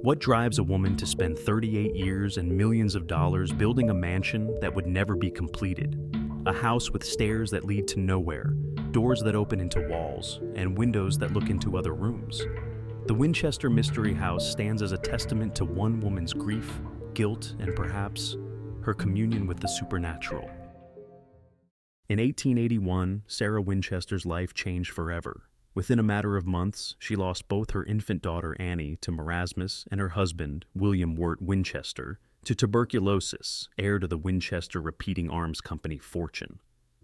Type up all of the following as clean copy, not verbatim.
What drives a woman to spend 38 years and millions of dollars building a mansion that would never be completed? A house with stairs that lead to nowhere, doors that open into walls, and windows that look into other rooms. The Winchester Mystery House stands as a testament to one woman's grief, guilt, and perhaps her communion with the supernatural. In 1881, Sarah Winchester's life changed forever. Within a matter of months, she lost both her infant daughter Annie to marasmus and her husband, William Wirt Winchester, to tuberculosis, heir to the Winchester Repeating Arms Company fortune.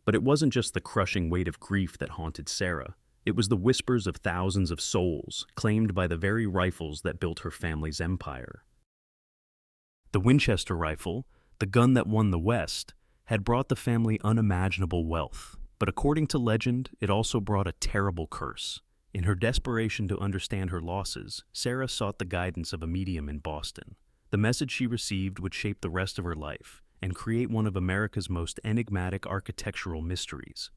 But it wasn't just the crushing weight of grief that haunted Sarah. It was the whispers of thousands of souls claimed by the very rifles that built her family's empire. The Winchester Rifle, the gun that won the West, had brought the family unimaginable wealth. But according to legend, it also brought a terrible curse. In her desperation to understand her losses, Sarah sought the guidance of a medium in Boston. The message she received would shape the rest of her life and create one of America's most enigmatic architectural mysteries.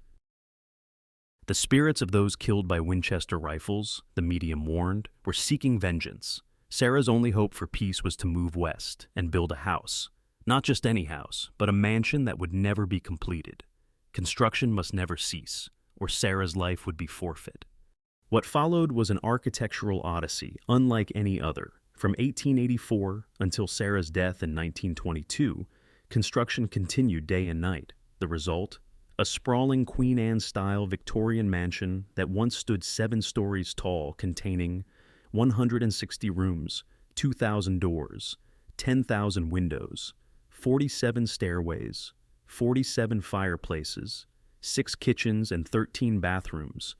The spirits of those killed by Winchester rifles, the medium warned, were seeking vengeance. Sarah's only hope for peace was to move west and build a house. Not just any house, but a mansion that would never be completed. Construction must never cease, or Sarah's life would be forfeit. What followed was an architectural odyssey unlike any other. From 1884 until Sarah's death in 1922, construction continued day and night. The result? A sprawling Queen Anne-style Victorian mansion that once stood 7 stories tall, containing 160 rooms, 2,000 doors, 10,000 windows, 47 stairways, 47 fireplaces, 6 kitchens, and 13 bathrooms.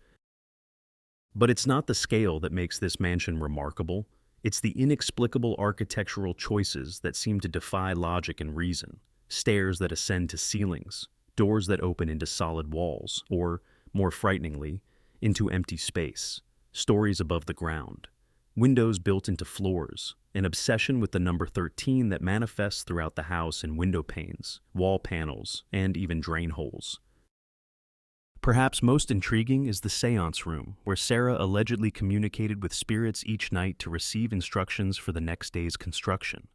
But it's not the scale that makes this mansion remarkable. It's the inexplicable architectural choices that seem to defy logic and reason. Stairs that ascend to ceilings, doors that open into solid walls, or, more frighteningly, into empty space, stories above the ground. Windows built into floors, an obsession with the number 13 that manifests throughout the house in window panes, wall panels, and even drain holes. Perhaps most intriguing is the seance room, where Sarah allegedly communicated with spirits each night to receive instructions for the next day's construction.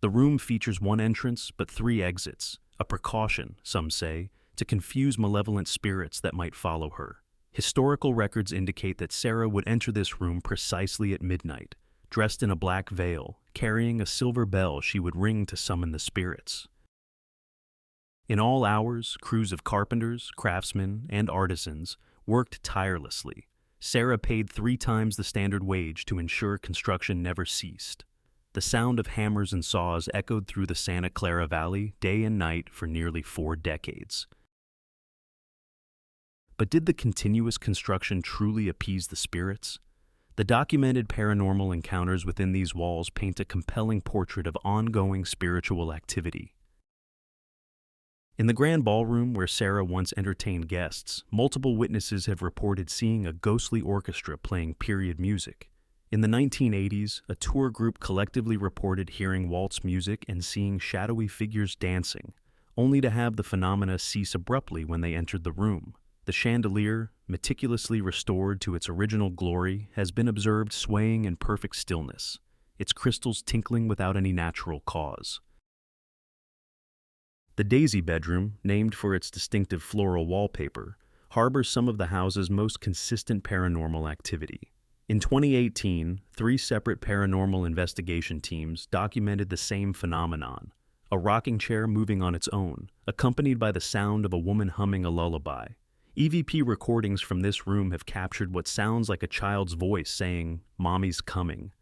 The room features 1 entrance but 3 exits, a precaution, some say, to confuse malevolent spirits that might follow her. Historical records indicate that Sarah would enter this room precisely at midnight, dressed in a black veil, carrying a silver bell she would ring to summon the spirits. In all hours, crews of carpenters, craftsmen, and artisans worked tirelessly. Sarah paid 3 times the standard wage to ensure construction never ceased. The sound of hammers and saws echoed through the Santa Clara Valley day and night for nearly 4 decades. But did the continuous construction truly appease the spirits? The documented paranormal encounters within these walls paint a compelling portrait of ongoing spiritual activity. In the grand ballroom where Sarah once entertained guests, multiple witnesses have reported seeing a ghostly orchestra playing period music. In the 1980s, a tour group collectively reported hearing waltz music and seeing shadowy figures dancing, only to have the phenomena cease abruptly when they entered the room. The chandelier, meticulously restored to its original glory, has been observed swaying in perfect stillness, its crystals tinkling without any natural cause. The Daisy bedroom, named for its distinctive floral wallpaper, harbors some of the house's most consistent paranormal activity. In 2018, 3 separate paranormal investigation teams documented the same phenomenon: a rocking chair moving on its own, accompanied by the sound of a woman humming a lullaby. EVP recordings from this room have captured what sounds like a child's voice saying, "Mommy's coming."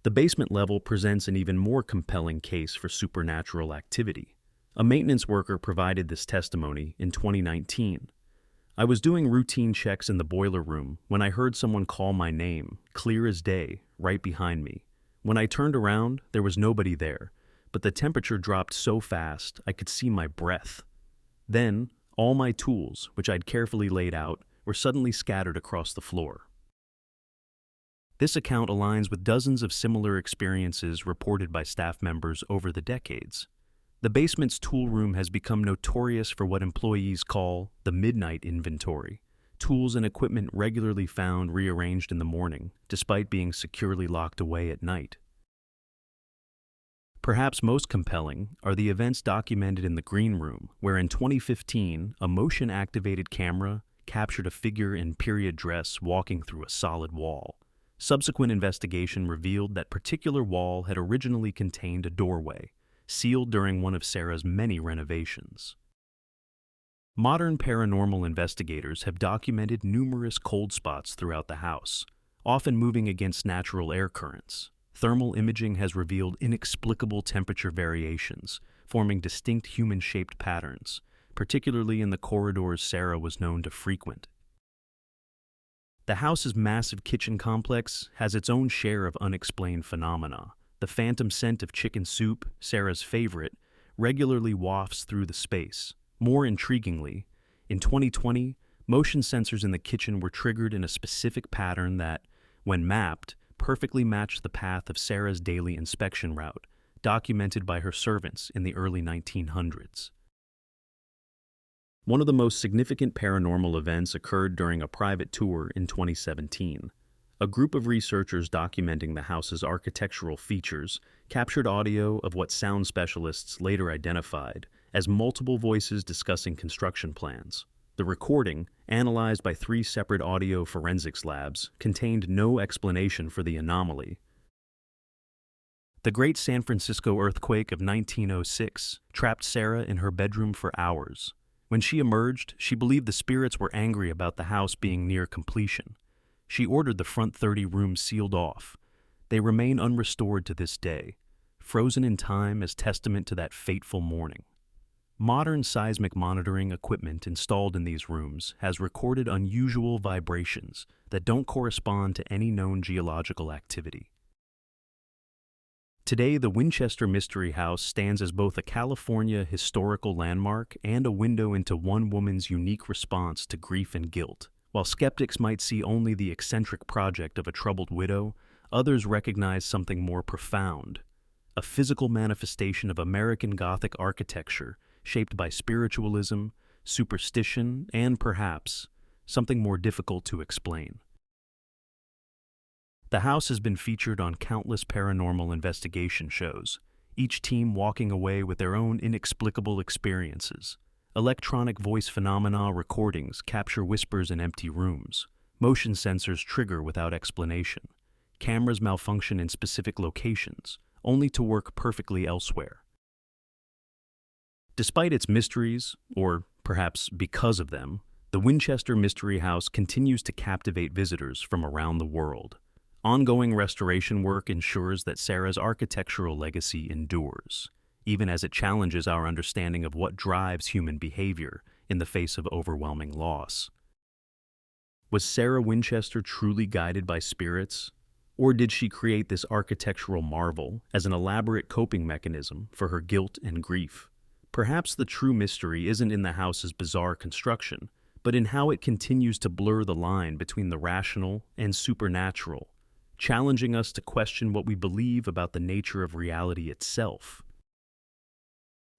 The basement level presents an even more compelling case for supernatural activity. A maintenance worker provided this testimony in 2019. "I was doing routine checks in the boiler room when I heard someone call my name, clear as day, right behind me. When I turned around, there was nobody there, but the temperature dropped so fast I could see my breath. Then, all my tools, which I'd carefully laid out, were suddenly scattered across the floor." This account aligns with dozens of similar experiences reported by staff members over the decades. The basement's tool room has become notorious for what employees call the midnight inventory, tools and equipment regularly found rearranged in the morning, despite being securely locked away at night. Perhaps most compelling are the events documented in the green room, where in 2015, a motion-activated camera captured a figure in period dress walking through a solid wall. Subsequent investigation revealed that particular wall had originally contained a doorway, sealed during one of Sarah's many renovations. Modern paranormal investigators have documented numerous cold spots throughout the house, often moving against natural air currents. Thermal imaging has revealed inexplicable temperature variations, forming distinct human-shaped patterns, particularly in the corridors Sarah was known to frequent. The house's massive kitchen complex has its own share of unexplained phenomena. The phantom scent of chicken soup, Sarah's favorite, regularly wafts through the space. More intriguingly, in 2020, motion sensors in the kitchen were triggered in a specific pattern that, when mapped, perfectly matched the path of Sarah's daily inspection route, documented by her servants in the early 1900s. One of the most significant paranormal events occurred during a private tour in 2017. A group of researchers documenting the house's architectural features captured audio of what sound specialists later identified as multiple voices discussing construction plans. The recording, analyzed by 3 separate audio forensics labs, contained no explanation for the anomaly. The Great San Francisco earthquake of 1906 trapped Sarah in her bedroom for hours. When she emerged, she believed the spirits were angry about the house being near completion. She ordered the front 30 rooms sealed off. They remain unrestored to this day, frozen in time as testament to that fateful morning. Modern seismic monitoring equipment installed in these rooms has recorded unusual vibrations that don't correspond to any known geological activity. Today, the Winchester Mystery House stands as both a California historical landmark and a window into one woman's unique response to grief and guilt. While skeptics might see only the eccentric project of a troubled widow, others recognize something more profound, a physical manifestation of American Gothic architecture shaped by spiritualism, superstition, and perhaps something more difficult to explain. The house has been featured on countless paranormal investigation shows, each team walking away with their own inexplicable experiences. Electronic voice phenomena recordings capture whispers in empty rooms. Motion sensors trigger without explanation. Cameras malfunction in specific locations, only to work perfectly elsewhere. Despite its mysteries, or perhaps because of them, the Winchester Mystery House continues to captivate visitors from around the world. Ongoing restoration work ensures that Sarah's architectural legacy endures, even as it challenges our understanding of what drives human behavior in the face of overwhelming loss. Was Sarah Winchester truly guided by spirits, or did she create this architectural marvel as an elaborate coping mechanism for her guilt and grief? Perhaps the true mystery isn't in the house's bizarre construction, but in how it continues to blur the line between the rational and supernatural, challenging us to question what we believe about the nature of reality itself.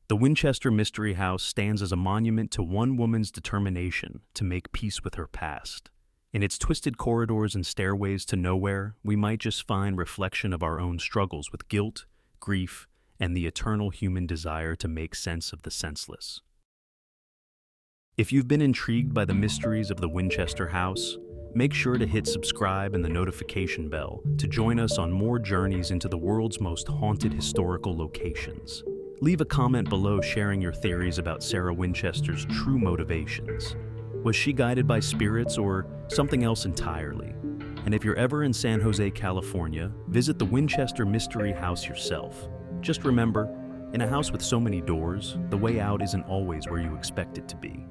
The Winchester Mystery House stands as a monument to one woman's determination to make peace with her past. In its twisted corridors and stairways to nowhere, we might just find reflection of our own struggles with guilt, grief, and the eternal human desire to make sense of the senseless. If you've been intrigued by the mysteries of the Winchester House, make sure to hit subscribe and the notification bell to join us on more journeys into the world's most haunted historical locations. Leave a comment below sharing your theories about Sarah Winchester's true motivations. Was she guided by spirits or something else entirely? And if you're ever in San Jose, California, visit the Winchester Mystery House yourself. Just remember, in a house with so many doors, the way out isn't always where you expect it to be.